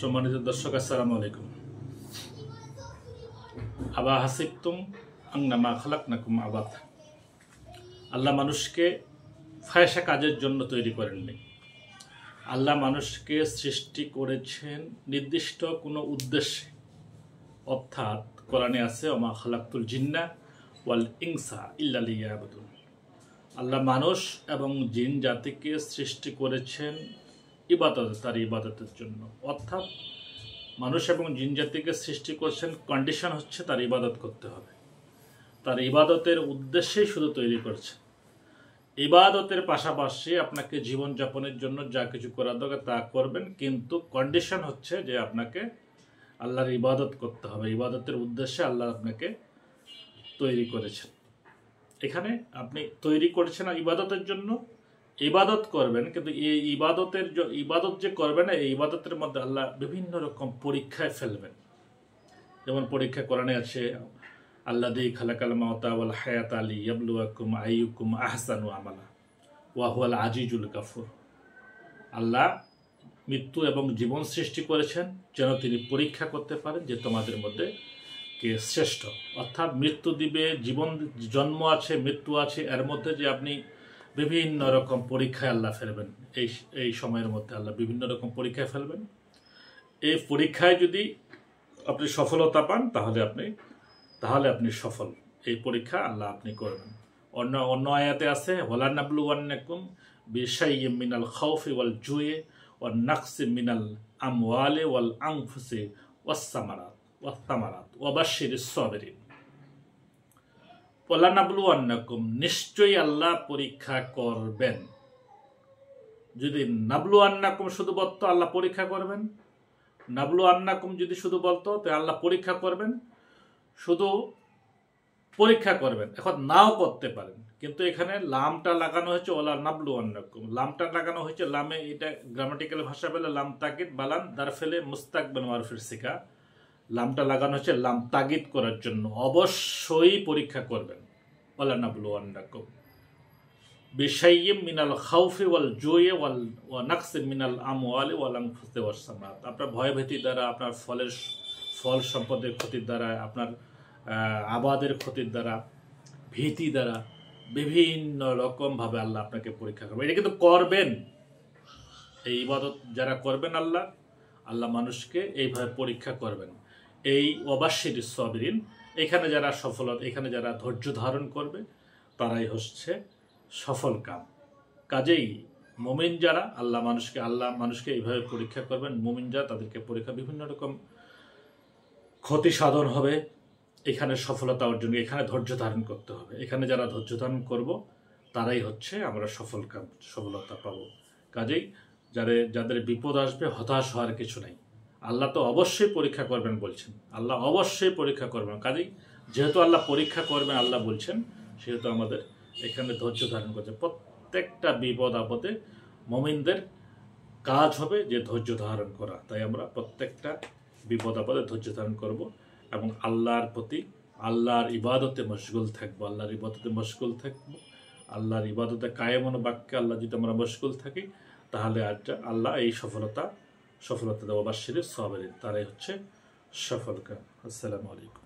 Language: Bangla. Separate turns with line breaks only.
সম্মানিত দর্শক, আসসালামু আলাইকুম। আবা হাসিবতুম আন্নামা খালাকনাকুম আবাত। আল্লাহ মানুষকে ফায়সা কাজের জন্য তৈরি করেননি। আল্লাহ মানুষকে সৃষ্টি করেছেন নির্দিষ্ট কোনো উদ্দেশ্যে, অর্থাৎ কোরআনে আছে ওমা খালাকতুল জিন্না ওয়াল ইনসা ইল্লা লিয়াবুদুন। আল্লাহ মানুষ এবং জিন জাতিকে সৃষ্টি করেছেন ইবাদত, তার ইবাদতের জন্য। অর্থাৎ মানুষ এবং জিন জাতিকে সৃষ্টি করছেন, কন্ডিশন হচ্ছে তার ইবাদত করতে হবে। তার ইবাদতের উদ্দেশ্যেই শুধু তৈরি করছে। ইবাদতের পাশাপাশি আপনাকে জীবনযাপনের জন্য যা কিছু করার দরকার তা করবেন, কিন্তু কন্ডিশন হচ্ছে যে আপনাকে আল্লাহর ইবাদত করতে হবে। ইবাদতের উদ্দেশ্যে আল্লাহ আপনাকে তৈরি করেছেন। এখানে আপনি তৈরি করেছেন ইবাদতের জন্য, ইবাদত করবেন, কিন্তু এই ইবাদত যে করবেন, এই ইবাদতের মধ্যে আল্লাহ বিভিন্ন রকম পরীক্ষায় ফেলবেন। যেমন পরীক্ষা কোরআনে আছে আল্লাযী খালাকাল মাউতা ওয়াল হায়াতা লিয়াবলুয়াকুম আইয়ুকুম আহসানু আমালা ওয়া হুয়াল আজিজুল গাফুর। আল্লাহ মৃত্যু এবং জীবন সৃষ্টি করেছেন যেন তিনি পরীক্ষা করতে পারেন যে তোমাদের মধ্যে কে শ্রেষ্ঠ। অর্থাৎ মৃত্যু দিবে, জীবন, জন্ম আছে, মৃত্যু আছে, এর মধ্যে যে আপনি বিভিন্ন রকম পরীক্ষায় আল্লাহ ফেলবেন। এই সময়ের মধ্যে আল্লাহ বিভিন্ন রকম পরীক্ষায় ফেলবেন। এই পরীক্ষায় যদি আপনি সফলতা পান তাহলে আপনি সফল। এই পরীক্ষা আল্লাহ আপনি করবেন। অন্য আয়াতে আছে ওয়ালা নাবলুওয়ান্নাকুম বিশাইয়্যিম মিনাল খাউফি ওয়াল জুই ওয়ান নাকসি মিনাল আমওয়ালি ওয়াল আনফুসি ওয়াস সামারাত ওয়া বাশশিরিস সাবিরিন। ওয়ালা নাবলুওয়ান্নাকুম, নিশ্চয়ই আল্লাহ পরীক্ষা করবেন। যদি নাবলুওয়ান্নাকুম শুধু বলতো আল্লাহ পরীক্ষা করবেন, নাবলুওয়ান্নাকুম যদি শুধু বলতো তো আল্লাহ পরীক্ষা করবেন, শুধু পরীক্ষা করবেন। এখন নাও করতে পারেন, কিন্তু এখানে লামটা লাগানো হয়েছে ওলা নাবলুওয়ান্নাকুম। লামটা লাগানো হয়েছে, লামে এটা গ্রামাটিক্যাল ভাষা বলে লাম তাগিদ বালান দারফেলে মুস্তাকবাল মারফির সিকা। লামটা লাগানো হচ্ছে লাম তাগিদ করার জন্য, অবশ্যই পরীক্ষা করবেন। ওলা নাবলুওয়ান্নাকুম বিশাইয়্যিম মিনাল খাউফি ওয়াল জুই ওয়া নাকসি মিনাল আমওয়ালি ওয়াল আনফুসি ওয়াস সামারাত। আপনার ভয়ভীতি দ্বারা, আপনার ফল সম্পদের ক্ষতির দ্বারা, আপনার আবাদের ক্ষতির দ্বারা, ভীতি দ্বারা বিভিন্ন রকমভাবে আল্লাহ আপনাকে পরীক্ষা করবেন। এটা কিন্তু করবেন। এই ইবাদত যারা করবেন আল্লাহ মানুষকে এইভাবে পরীক্ষা করবেন। এই ওয়াবাশশিরিস সাবিরিন, এখানে যারা ধৈর্য ধারণ করবে তারাই হচ্ছে সফল কাম। কাজেই মুমিন যারা আল্লাহ মানুষকে এইভাবে পরীক্ষা করবেন। মুমিন যারা, তাদেরকে পরীক্ষা বিভিন্ন রকম ক্ষতি সাধন হবে, এখানে সফলতা অর্জন, এখানে ধৈর্য ধারণ করতে হবে। এখানে যারা ধৈর্য ধারণ করব তারাই হচ্ছে আমরা সফলতা পাবো। কাজেই যাদের বিপদ আসবে হতাশ হওয়ার কিছু নাই। আল্লাহ তো অবশ্যই পরীক্ষা করবেন বলছেন, আল্লাহ অবশ্যই পরীক্ষা করবেন। কাজেই যেহেতু আল্লাহ পরীক্ষা করবেন আল্লাহ বলছেন, সেহেতু আমাদের এখানে ধৈর্য ধারণ করছে। প্রত্যেকটা বিপদ আপদে মুমিনদের কাজ হবে যে ধৈর্য ধারণ করা। তাই আমরা প্রত্যেকটা বিপদ আপদে ধৈর্য ধারণ করব এবং আল্লাহর ইবাদতে মশগুল থাকবো। আল্লাহর ইবাদতে কায়েম বাক্যে আল্লাহ যদি আমরা মশগুল থাকি, তাহলে আল্লাহ এই সফলতা দেওয়া বাশশিরিস সাবিরিন, তারাই হচ্ছে সফল কাম। আসসালামু আলাইকুম।